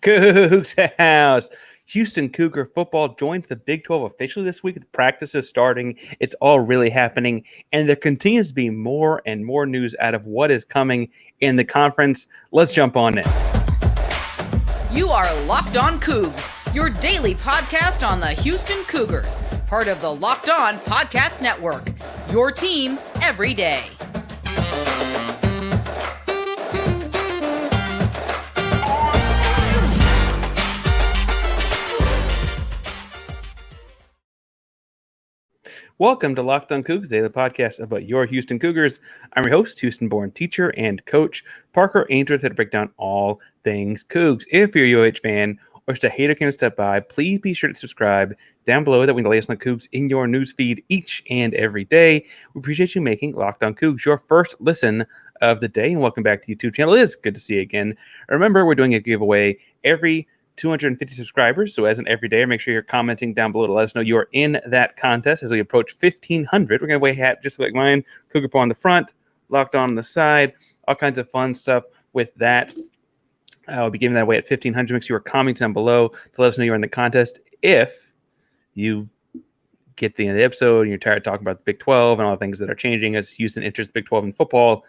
Coogs House. Houston Cougar football joined the Big 12 officially this week. The practice is starting. It's all really happening. And there continues to be more and more news out of what is coming in the conference. Let's jump on in. You are Locked On Cougs, your daily podcast on the Houston Cougars, part of the Locked On Podcast Network, your team every day. Welcome to Locked On Cougs, daily podcast about your Houston Cougars. I'm your host, Houston-born teacher and coach, Parker Ainsworth, here to break down all things Cougs. If you're a UH fan or just a hater can step by, please be sure to subscribe down below. That way the latest on Cougs in your newsfeed each and every day. We appreciate you making Locked On Cougs your first listen of the day. And welcome back to the YouTube channel. It is good to see you again. Remember, we're doing a giveaway every 250 subscribers. So as an everyday, make sure you're commenting down below to let us know you are in that contest. As we approach 1,500, we're going to weigh hat just like mine, Cougar Paw on the front, Locked On the side, all kinds of fun stuff with that. I'll be giving that away at 1,500. Make sure you're commenting down below to let us know you're in the contest. If you get the end of the episode and you're tired of talking about the Big 12 and all the things that are changing as Houston enters the Big 12 in football,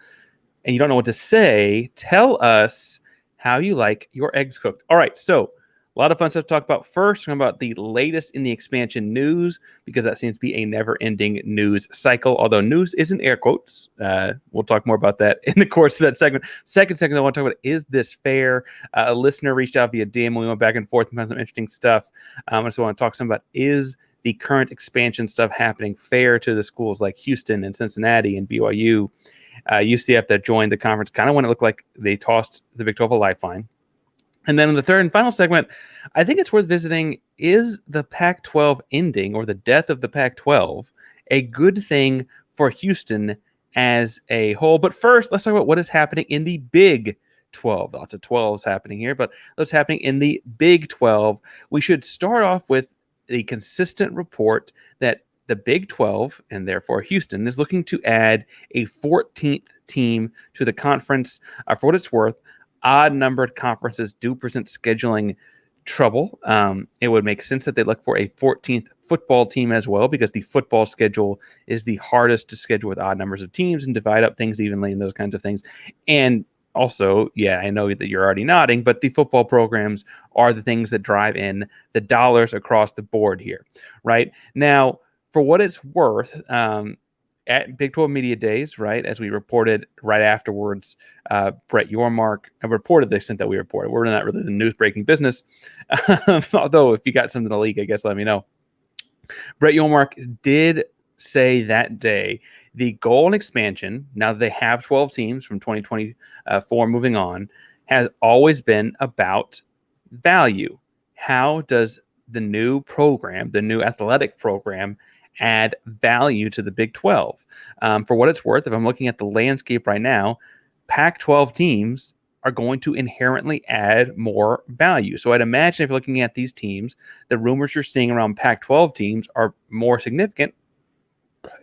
and you don't know what to say, tell us how you like your eggs cooked. All right, so a lot of fun stuff to talk about. First, talking about the latest in the expansion news, because that seems to be a never-ending news cycle, although news is in air quotes. We'll talk more about that in the course of that segment. Second segment I want to talk about, is this fair? A listener reached out via DM, and we went back and forth and found some interesting stuff. I just want to talk some about, is the current expansion stuff happening fair to the schools like Houston and Cincinnati and BYU? UCF that joined the conference kind of when it looked like they tossed the Big 12 a lifeline. And then in the third and final segment, I think it's worth visiting, is the Pac-12 ending or the death of the Pac-12 a good thing for Houston as a whole? But first, let's talk about what is happening in the Big 12. Lots of 12s happening here, but what's happening in the Big 12? We should start off with the consistent report that the Big 12, and therefore Houston, is looking to add a 14th team to the conference. For what it's worth, odd-numbered conferences do present scheduling trouble. It would make sense that they look for a 14th football team as well, because the football schedule is the hardest to schedule with odd numbers of teams and divide up things evenly and those kinds of things. And also, yeah, I know that you're already nodding, but the football programs are the things that drive in the dollars across the board here, right? Now, for what it's worth, at Big 12 Media Days, right, as we reported right afterwards, Brett Yormark reported the extent that we reported. We're not really the news-breaking business, although if you got something to leak, I guess let me know. Brett Yormark did say that day the goal in expansion, now that they have 12 teams from 2024 moving on, has always been about value. How does the new program, the new athletic program, add value to the Big 12? For what it's worth, if I'm looking at the landscape right now, Pac-12 teams are going to inherently add more value. So I'd imagine if you're looking at these teams, the rumors you're seeing around Pac-12 teams are more significant,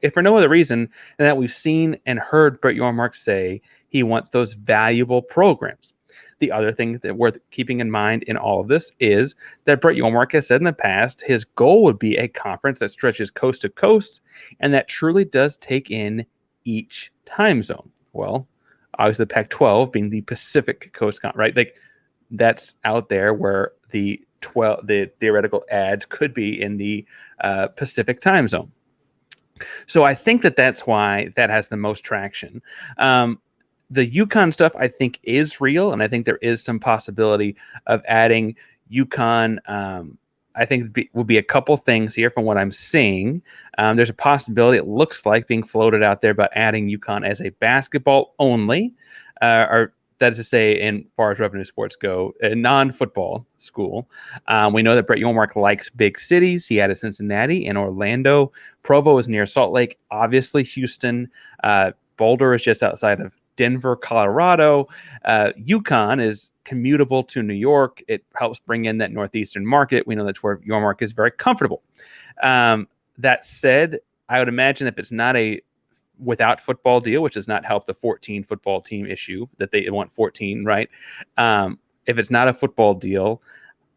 if for no other reason than that we've seen and heard Brett Yormark say he wants those valuable programs. The other thing that worth keeping in mind in all of this is that Brett Yormark has said in the past his goal would be a conference that stretches coast to coast and that truly does take in each time zone. Well, obviously the Pac-12 being the Pacific Coast, right? Like that's out there where the theoretical ads could be in the Pacific time zone. So I think that that's why that has the most traction. The UConn stuff, I think, is real, and I think there is some possibility of adding UConn. I think will be a couple things here from what I'm seeing. There's a possibility, it looks like, being floated out there about adding UConn as a basketball only, or that is to say, in far as revenue sports go, a non-football school. We know that Brett Yormark likes big cities. He added Cincinnati and Orlando. Provo is near Salt Lake. Obviously, Houston. Boulder is just outside of Denver, Colorado. UConn is commutable to New York. It helps bring in that northeastern market. We know that's where Yormark is very comfortable. That said, I would imagine if it's not a without football deal, which does not help the 14 football team issue that they want 14, right? if it's not a football deal,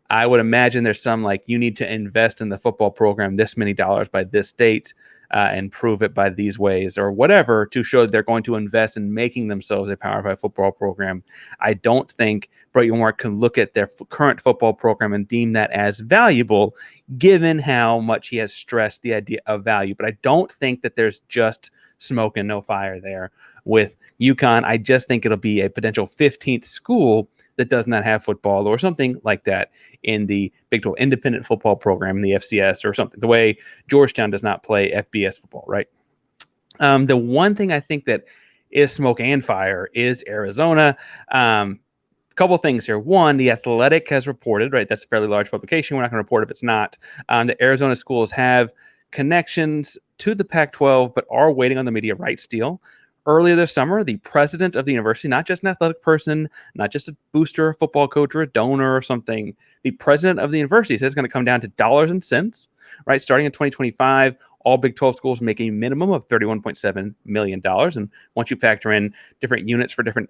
I would imagine there's some like you need to invest in the football program this many dollars by this date and prove it by these ways or whatever to show they're going to invest in making themselves a Power 5 football program. I don't think Brett Yormark can look at their current football program and deem that as valuable, given how much he has stressed the idea of value. But I don't think that there's just smoke and no fire there with UConn. I just think it'll be a potential 15th school that does not have football or something like that in the Big 12 independent football program, the FCS or something, the way Georgetown does not play FBS football, right? The one thing I think that is smoke and fire is Arizona. Couple things here. One, The Athletic has reported, right? That's a fairly large publication. We're not going to report if it's not. The Arizona schools have connections to the Pac-12, but are waiting on the media rights deal. Earlier this summer, the president of the university, not just an athletic person, not just a booster, a football coach, or a donor or something, the president of the university says it's going to come down to dollars and cents, right? Starting in 2025, all Big 12 schools make a minimum of $31.7 million. And once you factor in different units for different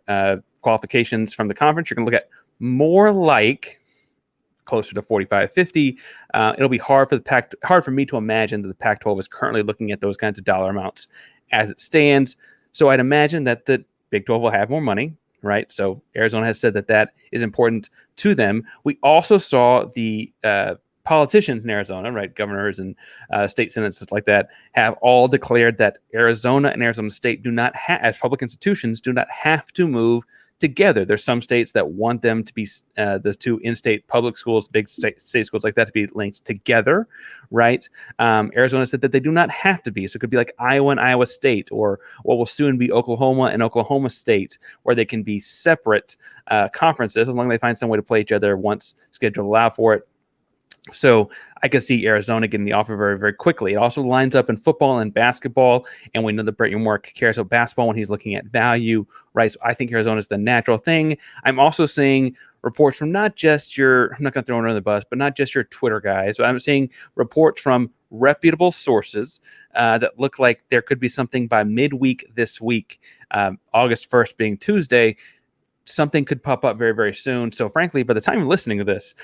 qualifications from the conference, you're going to look at more like closer to 45, 50. It'll be hard for me to imagine that the Pac-12 is currently looking at those kinds of dollar amounts as it stands. So I'd imagine that the Big 12 will have more money, right? So Arizona has said that that is important to them. We also saw the politicians in Arizona, right, governors and state senates, stuff like that, have all declared that Arizona and Arizona State do not, as public institutions, do not have to move together. There's some states that want them to be the two in-state public schools, big state schools like that, to be linked together, right? Arizona said that they do not have to be. So it could be like Iowa and Iowa State, or what will soon be Oklahoma and Oklahoma State, where they can be separate conferences as long as they find some way to play each other once schedule allow for it. So I could see Arizona getting the offer very, very quickly. It also lines up in football and basketball, and we know that Brett Yormark cares about basketball when he's looking at value, right? So I think Arizona is the natural thing. I'm also seeing reports from not just your, I'm not going to throw it under the bus, but not just your Twitter guys, but I'm seeing reports from reputable sources that look like there could be something by midweek this week, August 1st being Tuesday. Something could pop up very, very soon. So frankly, by the time you're listening to this,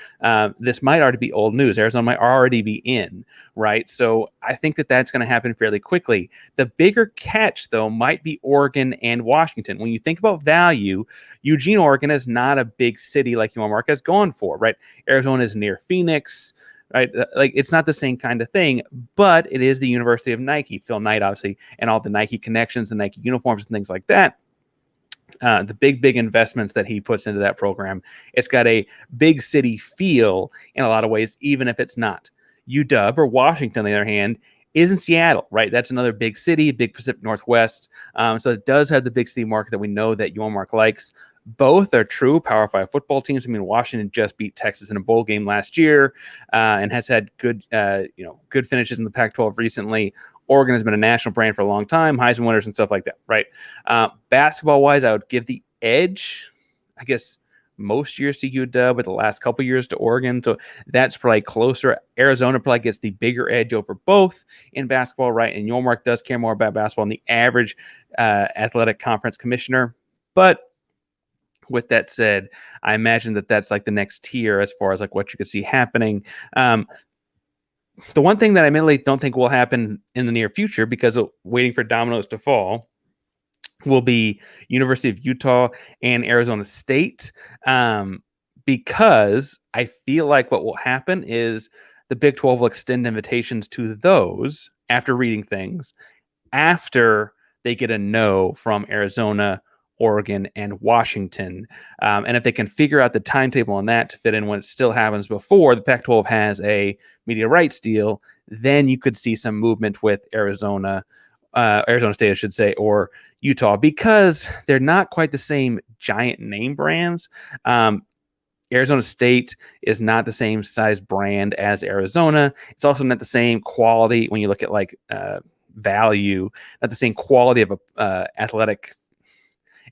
this might already be old news. Arizona might already be in, right? So I think that that's going to happen fairly quickly. The bigger catch, though, might be Oregon and Washington. When you think about value, Eugene, Oregon is not a big city like Yormark has gone for, right? Arizona is near Phoenix, right? Like, it's not the same kind of thing, but it is the University of Nike, Phil Knight, obviously, and all the Nike connections, the Nike uniforms and things like that. The big investments that he puts into that program. It's got a big city feel in a lot of ways, even if it's not. UW or Washington, on the other hand, is in Seattle, right? That's another big city, big Pacific Northwest. So it does have the big city market that we know that Yormark likes. Both are true Power 5 football teams. I mean, Washington just beat Texas in a bowl game last year and has had good finishes in the Pac-12 recently. Oregon has been a national brand for a long time, Heisman winners and stuff like that, right? Basketball-wise, I would give the edge, I guess, most years to UW, but the last couple years to Oregon. So that's probably closer. Arizona probably gets the bigger edge over both in basketball, right? And Yormark does care more about basketball than the average athletic conference commissioner. But with that said, I imagine that that's like the next tier as far as like what you could see happening. The one thing that I admittedly don't think will happen in the near future, because of waiting for dominoes to fall, will be University of Utah and Arizona State, because I feel like what will happen is the Big 12 will extend invitations to those after reading things, after they get a no from Arizona, Oregon, and Washington. And if they can figure out the timetable on that to fit in when it still happens before the Pac-12 has a media rights deal, then you could see some movement with Arizona State, I should say, or Utah, because they're not quite the same giant name brands. Arizona State is not the same size brand as Arizona. It's also not the same quality when you look at like value, not the same quality of a athletic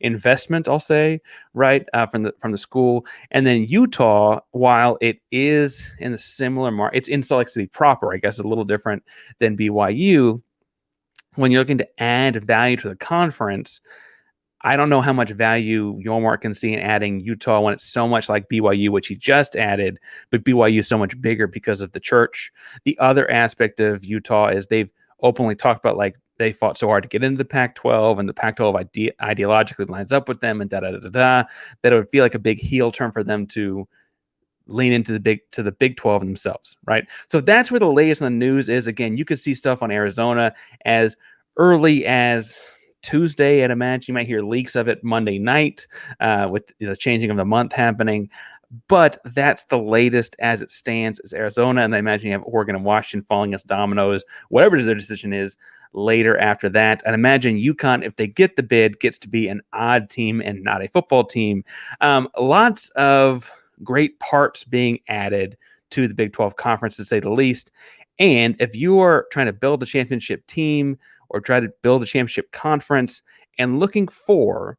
investment, I'll say, right, from the school. And then Utah, while it is in the similar market, it's in Salt Lake City proper, I guess, a little different than BYU. When you're looking to add value to the conference, I don't know how much value Yormark can see in adding Utah when it's so much like BYU, which he just added, but BYU is so much bigger because of the church. The other aspect of Utah is they've openly talked about like they fought so hard to get into the Pac-12, and the Pac-12 ideologically lines up with them, and that it would feel like a big heel turn for them to lean into the Big 12 themselves, right? So that's where the latest in the news is. Again, you could see stuff on Arizona as early as Tuesday. I'd imagine you might hear leaks of it Monday night with the changing of the month happening. But that's the latest as it stands is Arizona. And I imagine you have Oregon and Washington falling as dominoes, whatever their decision is later after that. And imagine UConn, if they get the bid, gets to be an odd team and not a football team. Lots of great parts being added to the Big 12 conference, to say the least. And if you are trying to build a championship team or try to build a championship conference and looking for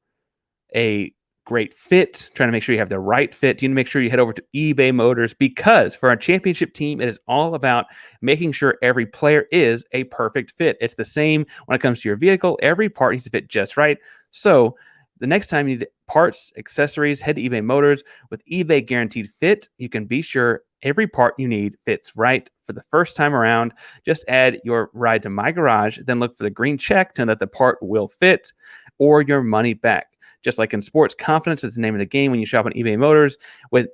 a great fit, trying to make sure you have the right fit, you need to make sure you head over to eBay Motors, because for our championship team, it is all about making sure every player is a perfect fit. It's the same when it comes to your vehicle. Every part needs to fit just right. So the next time you need parts, accessories, head to eBay Motors. With eBay Guaranteed Fit, you can be sure every part you need fits right for the first time around. Just add your ride to My Garage, then look for the green check to know that the part will fit, or your money back. Just like in sports, confidence is the name of the game when you shop on eBay Motors. With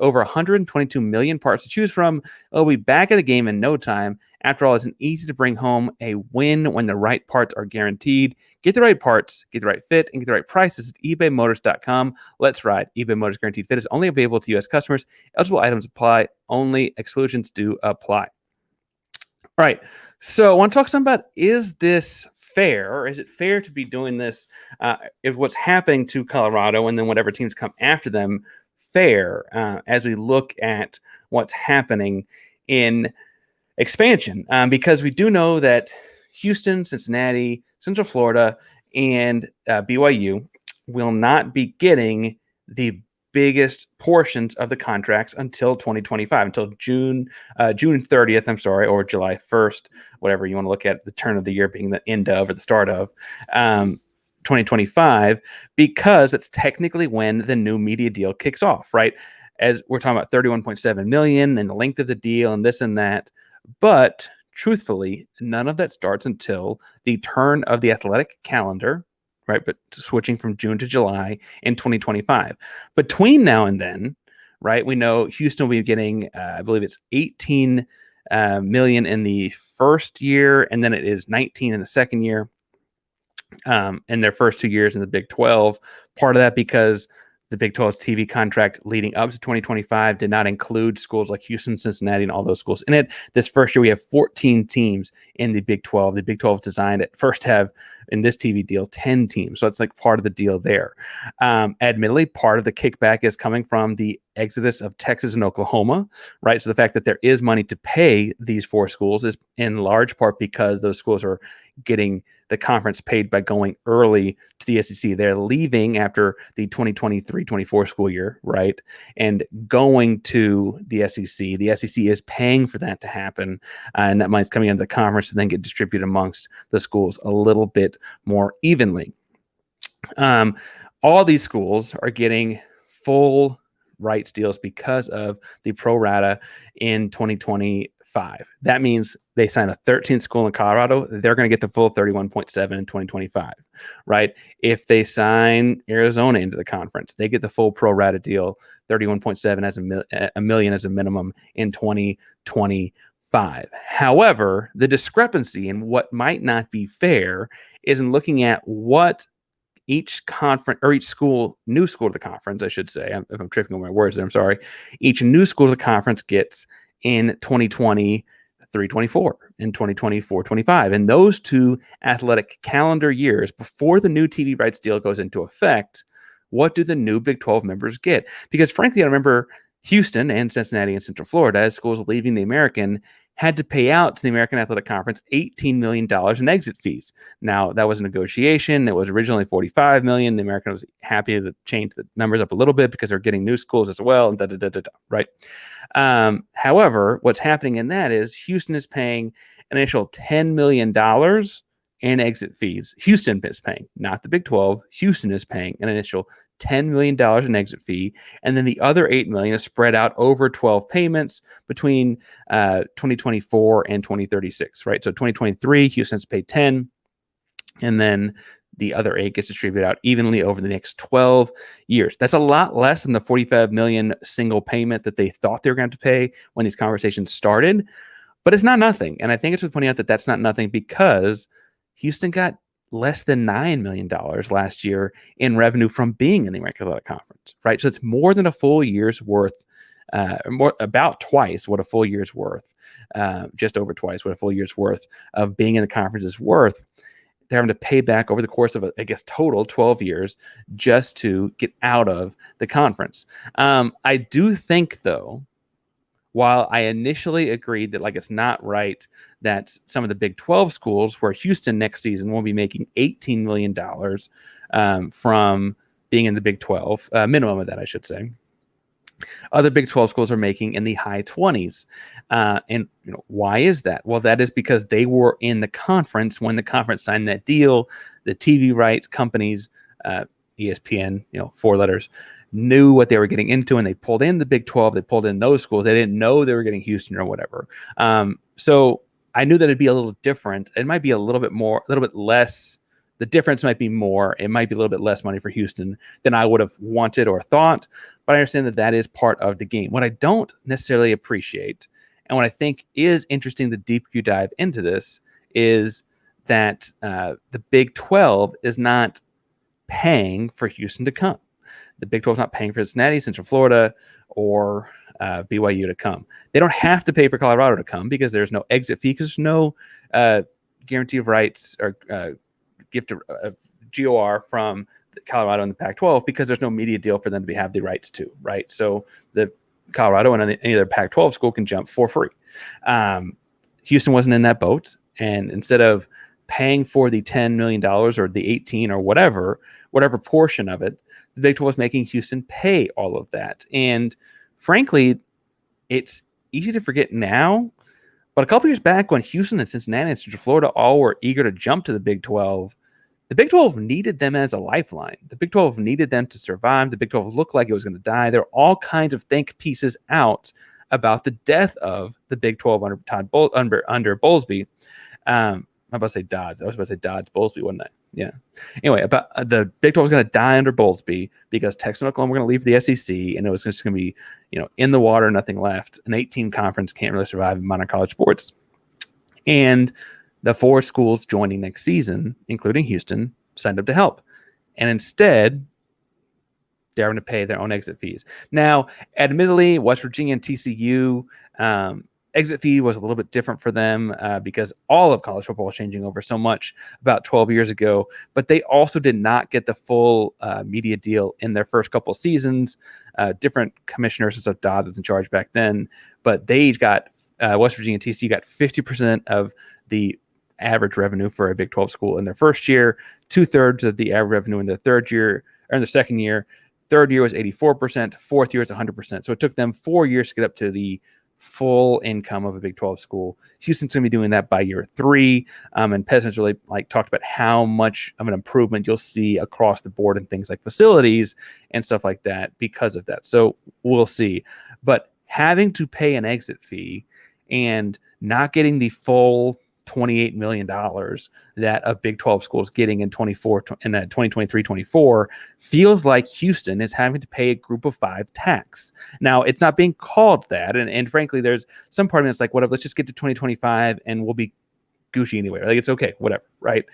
over 122 million parts to choose from, it'll be back at the game in no time. After all, it's an easy to bring home a win when the right parts are guaranteed. Get the right parts, get the right fit, and get the right prices at ebaymotors.com. Let's ride. eBay Motors Guaranteed Fit is only available to U.S. customers. Eligible items apply. Only exclusions do apply. All right. So I want to talk some about, is this fair, or is it fair to be doing this if what's happening to Colorado and then whatever teams come after them fair as we look at what's happening in expansion? Because we do know that Houston, Cincinnati, Central Florida, and BYU will not be getting the biggest portions of the contracts until 2025, until June 30th, I'm sorry, or July 1st, whatever you want to look at, the turn of the year being the end of or the start of 2025, because it's technically when the new media deal kicks off, right? As we're talking about 31.7 million and the length of the deal and this and that. But truthfully, none of that starts until the turn of the athletic calendar, right? But switching from June to July in 2025. Between now and then, right, we know Houston will be getting, I believe it's 18 million in the first year, and then it is 19 in the second year, in their first 2 years in the Big 12. Part of that because the Big 12's TV contract leading up to 2025 did not include schools like Houston, Cincinnati, and all those schools in it. This first year, we have 14 teams in the Big 12. The Big 12 designed at first have, in this TV deal, 10 teams. So it's like part of the deal there. Admittedly, part of the kickback is coming from the exodus of Texas and Oklahoma, right? So the fact that there is money to pay these 4 schools is in large part because those schools are getting the conference paid by going early to the SEC. They're leaving after the 2023-24 school year, right? And going to the SEC. The SEC is paying for that to happen, and that money's coming into the conference to then get distributed amongst the schools a little bit more evenly. All these schools are getting full rights deals because of the pro rata in 2025. That means they sign a 13th school in Colorado, they're going to get the full 31.7 in 2025, right? If they sign Arizona into the conference, they get the full pro rata deal, 31.7 as a million as a minimum in 2025. However, the discrepancy in what might not be fair is in looking at what each conference, or each school, new school to the conference, I should say, if I'm tripping on my words there, I'm sorry. Each new school to the conference gets in 2023-24 and 2024-25. And those 2 athletic calendar years before the new TV rights deal goes into effect, what do the new Big 12 members get? Because frankly, I remember Houston and Cincinnati and Central Florida, as schools leaving the American, had to pay out to the American Athletic Conference $18 million in exit fees. Now, that was a negotiation. It was originally $45 million. The American was happy to change the numbers up a little bit because they're getting new schools as well, and right? However, what's happening in that is Houston is paying an initial $10 million in exit fees. Houston is paying, not the Big 12. Houston is paying an initial $10 million in exit fee, and then the other $8 million is spread out over 12 payments between 2024 and 2036, right? So 2023, Houston's paid 10, and then the other 8 gets distributed out evenly over the next 12 years. That's a lot less than the $45 million single payment that they thought they were going to pay when these conversations started, but it's not nothing. And I think it's worth pointing out that that's not nothing because Houston got less than $9 million last year in revenue from being in the American Athletic Conference, right? So it's more than a full year's worth, about twice what a full year's worth, just over twice what a full year's worth of being in the conference is worth. They're having to pay back over the course of, I guess, total 12 years just to get out of the conference. I do think, though, while I initially agreed that it's not right that some of the Big 12 schools, where Houston next season will be making $18 million from being in the Big 12, minimum of that, I should say. Other Big 12 schools are making in the high 20s. And why is that? Well, that is because they were in the conference when the conference signed that deal. The TV rights companies, ESPN, 4 letters, knew what they were getting into, and they pulled in the Big 12. They pulled in those schools. They didn't know they were getting Houston or whatever. So I knew that it'd be a little different. It might be a little bit more, a little bit less. The difference might be more. It might be a little bit less money for Houston than I would have wanted or thought. But I understand that that is part of the game. What I don't necessarily appreciate, and what I think is interesting, the deeper you dive into this, is that the Big 12 is not paying for Houston to come. The Big 12 is not paying for Cincinnati, Central Florida, or BYU to come. They don't have to pay for Colorado to come because there's no exit fee, because there's no guarantee of rights or gift of GOR from Colorado and the Pac-12, because there's no media deal for them to have the rights to, right? So the Colorado and any other Pac-12 school can jump for free. Houston wasn't in that boat, and instead of paying for the $10 million or the 18 or whatever portion of it, the Big 12 was making Houston pay all of that. And frankly, it's easy to forget now, but a couple years back when Houston and Cincinnati and Central Florida all were eager to jump to the Big 12, the Big 12 needed them as a lifeline. The Big 12 needed them to survive. The Big 12 looked like it was going to die. There are all kinds of think pieces out about the death of the Big 12 under under Bowlesby. I'm about to say Dodds. I was about to say Dodds Bowlesby, wasn't I? Yeah. Anyway, about the Big 12 was going to die under Bowlesby because Texas and Oklahoma were going to leave the SEC, and it was just going to be, in the water, nothing left. An 18 conference can't really survive in modern college sports. And the 4 schools joining next season, including Houston, signed up to help. And instead, they're going to pay their own exit fees. Now, admittedly, West Virginia and TCU, exit fee was a little bit different for them because all of college football was changing over so much about 12 years ago. But they also did not get the full media deal in their first couple of seasons. Different commissioners and stuff, Dodds was in charge back then. But they got, West Virginia and TCU got 50% of the average revenue for a Big 12 school in their first year, 2/3 of the average revenue in their third year, or in their second year. Third year was 84%, fourth year was 100%. So it took them 4 years to get up to the full income of a Big 12 school. Houston's going to be doing that by year 3. And Peasants really talked about how much of an improvement you'll see across the board in things like facilities and stuff like that because of that. So we'll see. But having to pay an exit fee and not getting the full $28 million that a Big 12 school is getting in 2023-24 feels like Houston is having to pay a group of 5 tax. Now, it's not being called that. And frankly, there's some part of it that's like, whatever, let's just get to 2025 and we'll be Gucci anyway. It's okay, whatever, right?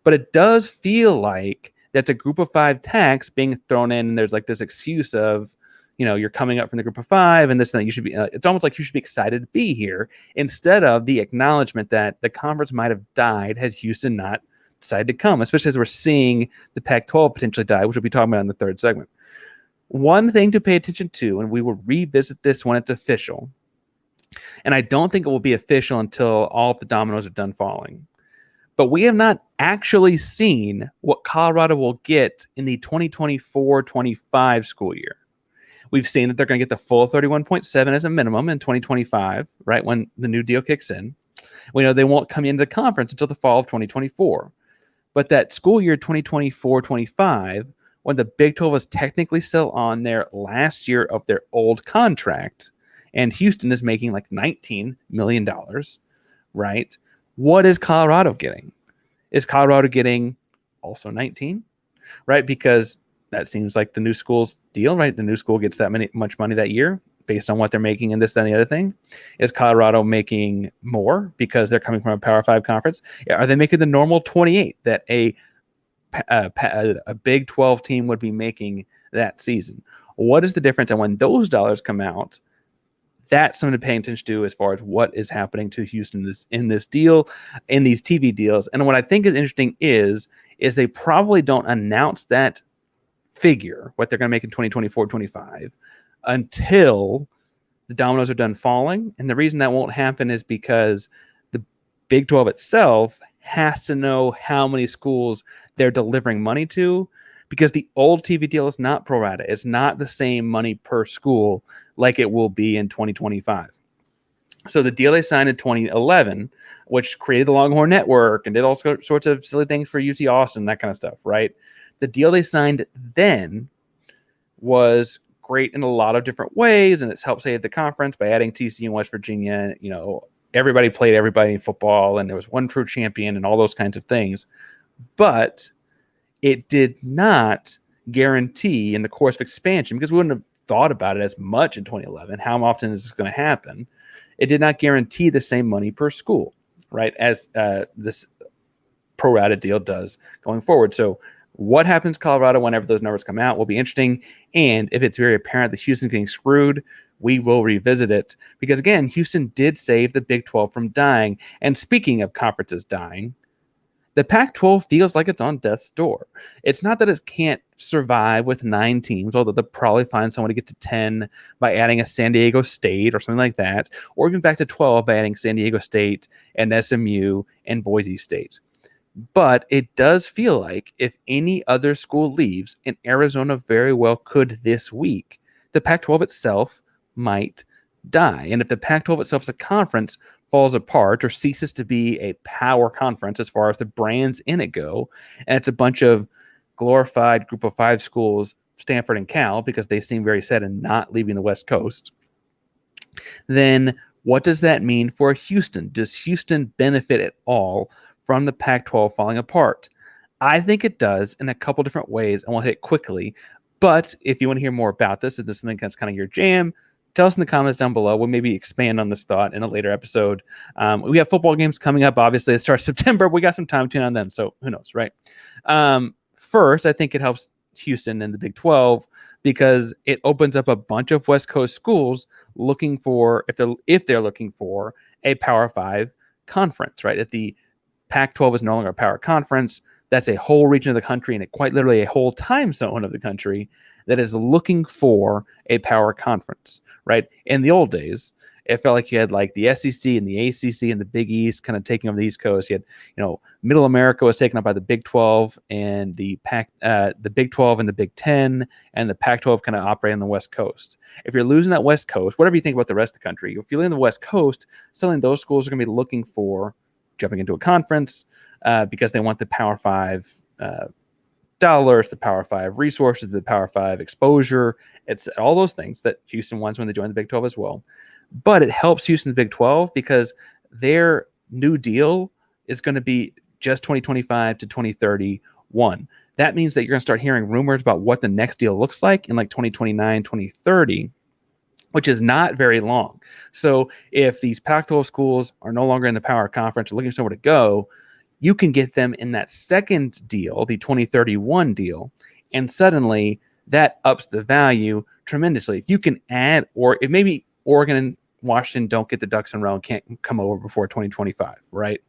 But it does feel like that's a group of 5 tax being thrown in, and there's this excuse of, you're coming up from the group of 5 and this and that. You should be, it's almost like you should be excited to be here instead of the acknowledgement that the conference might have died had Houston not decided to come, especially as we're seeing the Pac-12 potentially die, which we'll be talking about in the third segment. One thing to pay attention to, and we will revisit this when it's official, and I don't think it will be official until all of the dominoes are done falling, but we have not actually seen what Colorado will get in the 2024-25 school year. We've seen that they're going to get the full 31.7 as a minimum in 2025, right, when the new deal kicks in. We know they won't come into the conference until the fall of 2024. But that school year 2024-25, when the Big 12 was technically still on their last year of their old contract, and Houston is making like $19 million, right? What is Colorado getting? Is Colorado getting also 19, right? Because that seems like the new school's deal, right? The new school gets that much money that year based on what they're making in this, that, and the other thing. Is Colorado making more because they're coming from a Power 5 conference? Are they making the normal 28 that a Big 12 team would be making that season? What is the difference? And when those dollars come out, that's something to pay attention to as far as what is happening to Houston in this deal, in these TV deals. And what I think is interesting is they probably don't announce that figure, what they're going to make in 2024-25, until the dominoes are done falling. And the reason that won't happen is because the Big 12 itself has to know how many schools they're delivering money to, because the old TV deal is not pro rata. It's not the same money per school like it will be in 2025. So the deal they signed in 2011, which created the Longhorn Network and did all sorts of silly things for UT Austin, that kind of stuff, right? The deal they signed then was great in a lot of different ways, and it's helped save the conference by adding TCU and West Virginia. You know, everybody played everybody in football, and there was one true champion and all those kinds of things. But it did not guarantee in the course of expansion, because we wouldn't have thought about it as much in 2011. How often is this going to happen? It did not guarantee the same money per school, right, as this pro rata deal does going forward. So what happens to Colorado whenever those numbers come out will be interesting. And if it's very apparent that Houston's getting screwed, we will revisit it. Because, again, Houston did save the Big 12 from dying. And speaking of conferences dying, the Pac-12 feels like it's on death's door. It's not that it can't survive with 9 teams, although they'll probably find someone to get to 10 by adding a San Diego State or something like that, or even back to 12 by adding San Diego State and SMU and Boise State. But it does feel like if any other school leaves, and Arizona very well could this week, the Pac-12 itself might die. And if the Pac-12 itself as a conference falls apart or ceases to be a power conference as far as the brands in it go, and it's a bunch of glorified group of 5 schools, Stanford and Cal, because they seem very set in not leaving the West Coast, then what does that mean for Houston? Does Houston benefit at all from the Pac-12 falling apart? I think it does in a couple different ways, and we'll hit it quickly. But if you want to hear more about this, if this is something that's kind of your jam, tell us in the comments down below. We'll maybe expand on this thought in a later episode. We have football games coming up. Obviously, it starts September. We got some time to tune on them, so who knows, right? First, I think it helps Houston and the Big 12 because it opens up a bunch of West Coast schools looking for, if they're looking for a Power 5 conference, right? If the Pac-12 is no longer a power conference, that's a whole region of the country and quite literally a whole time zone of the country that is looking for a power conference, right? In the old days, it felt like you had like the SEC and the ACC and the Big East kind of taking over the East Coast. You had, Middle America was taken up by the Big 12 and the Big 12 and the Big 10, and the Pac-12 kind of operating on the West Coast. If you're losing that West Coast, whatever you think about the rest of the country, if you're in the West Coast, suddenly those schools are going to be looking for jumping into a conference because they want the Power 5 dollars, the Power 5 resources, the Power 5 exposure. It's all those things that Houston wants when they join the Big 12 as well. But it helps Houston, the Big 12, because their new deal is going to be just 2025 to 2031. That means that you're going to start hearing rumors about what the next deal looks like in like 2029, 2030, which is not very long. So if these Pac-12 schools are no longer in the power conference or looking for somewhere to go, you can get them in that second deal, the 2031 deal, and suddenly that ups the value tremendously. If you can add, or if maybe Oregon and Washington don't get the ducks in a row and can't come over before 2025, right?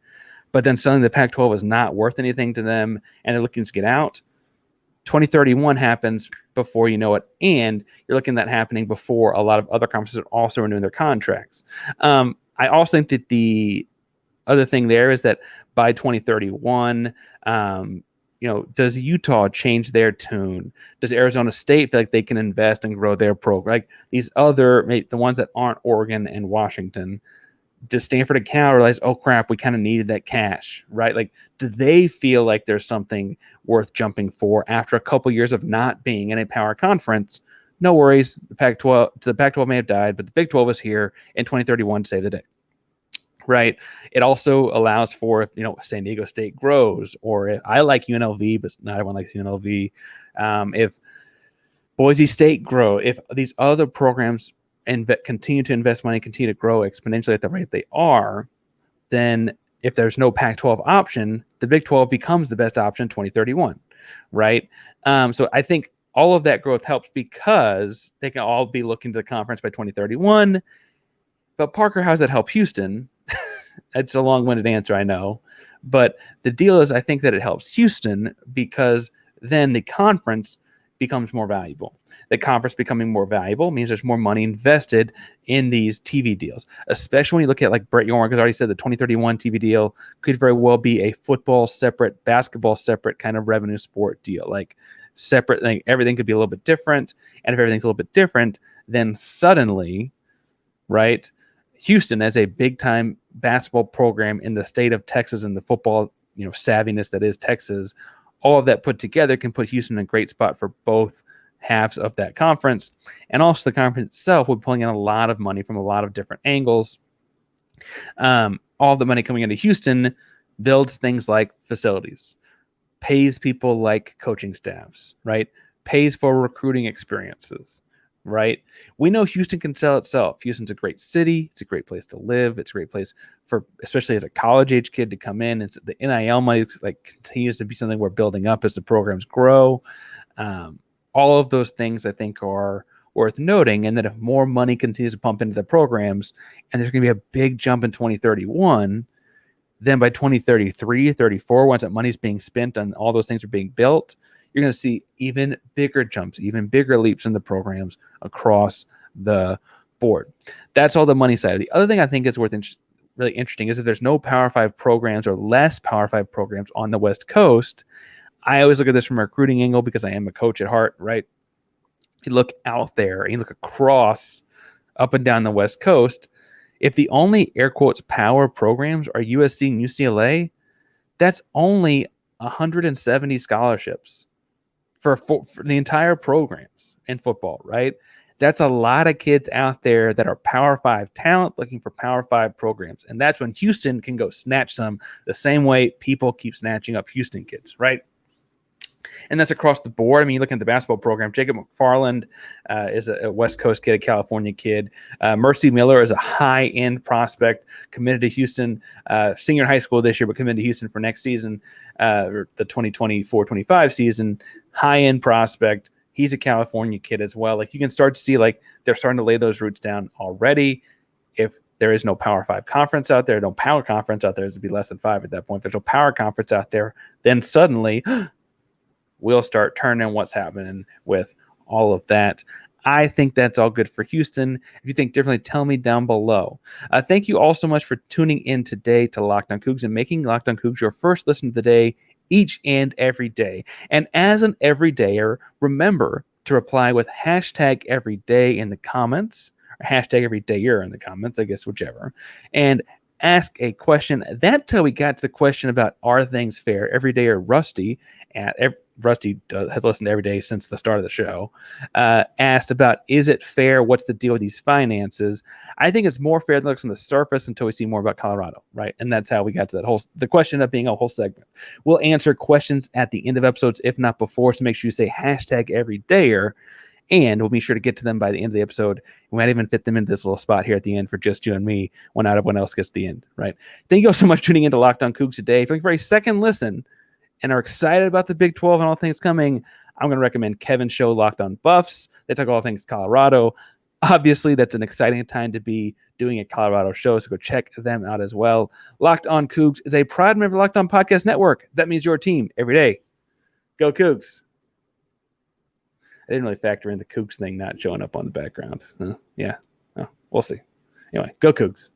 But then suddenly the Pac-12 is not worth anything to them and they're looking to get out. 2031 happens before you know it, and you're looking at that happening before a lot of other conferences are also renewing their contracts. I also think that the other thing there is that by 2031, does Utah change their tune? Does Arizona State feel like they can invest and grow their program? Like these other, the ones that aren't Oregon and Washington, Does Stanford and Cal realize, oh crap, we kind of needed that cash, right? Like, do they feel like there's something worth jumping for after a couple years of not being in a power conference? No worries. The Pac-12 may have died, but the Big 12 is here in 2031 to save the day. Right. It also allows for, if San Diego State grows, or if, I like UNLV, but not everyone likes UNLV. If Boise State grow, if these other programs continue to invest money, continue to grow exponentially at the rate they are, then if there's no Pac-12 option, the Big 12 becomes the best option in 2031, right? So I think all of that growth helps because they can all be looking to the conference by 2031. But Parker, how's that help Houston? It's a long-winded answer, I know. But the deal is I think that it helps Houston because then the conference becomes more valuable. The conference becoming more valuable means there's more money invested in these TV deals, especially when you look at, like Brett Yormark has already said, the 2031 TV deal could very well be a football separate, basketball separate kind of revenue sport deal, like separate thing. Everything could be a little bit different. And if everything's a little bit different, then suddenly, right, Houston as a big time basketball program in the state of Texas and the football, savviness that is Texas, all of that put together can put Houston in a great spot for both halves of that conference. And also the conference itself will be pulling in a lot of money from a lot of different angles. All the money coming into Houston builds things like facilities, pays people like coaching staffs, right? Pays for recruiting experiences, right? We know Houston can sell itself. Houston's a great city. It's a great place to live. It's a great place for, especially as a college age kid, to come in. It's the NIL money continues to be something we're building up as the programs grow. All of those things I think are worth noting, and that if more money continues to pump into the programs and there's going to be a big jump in 2031, then by 2033, 34, once that money's being spent and all those things are being built, you're going to see even bigger jumps, even bigger leaps in the programs across the board. That's all the money side. The other thing I think is worth really interesting is if there's no Power 5 programs or less Power 5 programs on the West Coast. I always look at this from a recruiting angle because I am a coach at heart, right? You look out there and you look across up and down the West Coast. If the only air quotes power programs are USC and UCLA, that's only 170 scholarships for the entire programs in football, right? That's a lot of kids out there that are Power 5 talent looking for Power 5 programs. And that's when Houston can go snatch some the same way people keep snatching up Houston kids, right? And that's across the board. I mean, you look at the basketball program, Jacob McFarland is a West Coast kid, a California kid. Mercy Miller is a high-end prospect, committed to Houston, senior in high school this year, but committed to Houston for next season, the 2024-25 season. High-end prospect. He's a California kid as well. Like, you can start to see, like, they're starting to lay those roots down already. If there is no Power 5 conference out there, no power conference out there, it would be less than 5 at that point. If there's no power conference out there, then suddenly we'll start turning what's happening with all of that. I think that's all good for Houston. If you think differently, tell me down below. Thank you all so much for tuning in today to Locked On Cougs and making Locked On Cougs your first listen of the day each and every day. And as an everydayer, remember to reply with hashtag everyday in the comments, or hashtag everydayer in the comments, I guess, whichever. And ask a question. That's how we got to the question about are things fair? Everydayer Rusty has listened every day since the start of the show, asked about, is it fair? What's the deal with these finances? I think it's more fair than looks on the surface until we see more about Colorado, right? And that's how we got to that the question of being a whole segment. We'll answer questions at the end of episodes, if not before, so make sure you say hashtag everydayer, and we'll be sure to get to them by the end of the episode. We might even fit them into this little spot here at the end for just you and me when not everyone else gets to the end, right? Thank you all so much for tuning into Locked On Cougs today. If you're looking for a second listen and are excited about the Big 12 and all things coming, I'm going to recommend Kevin's show, Locked On Buffs. They talk all things Colorado. Obviously, that's an exciting time to be doing a Colorado show, so go check them out as well. Locked On Cougs is a proud member of Locked On Podcast Network. That means your team every day. Go Cougs. I didn't really factor in the Cougs thing not showing up on the background. Yeah, we'll see. Anyway, go Cougs.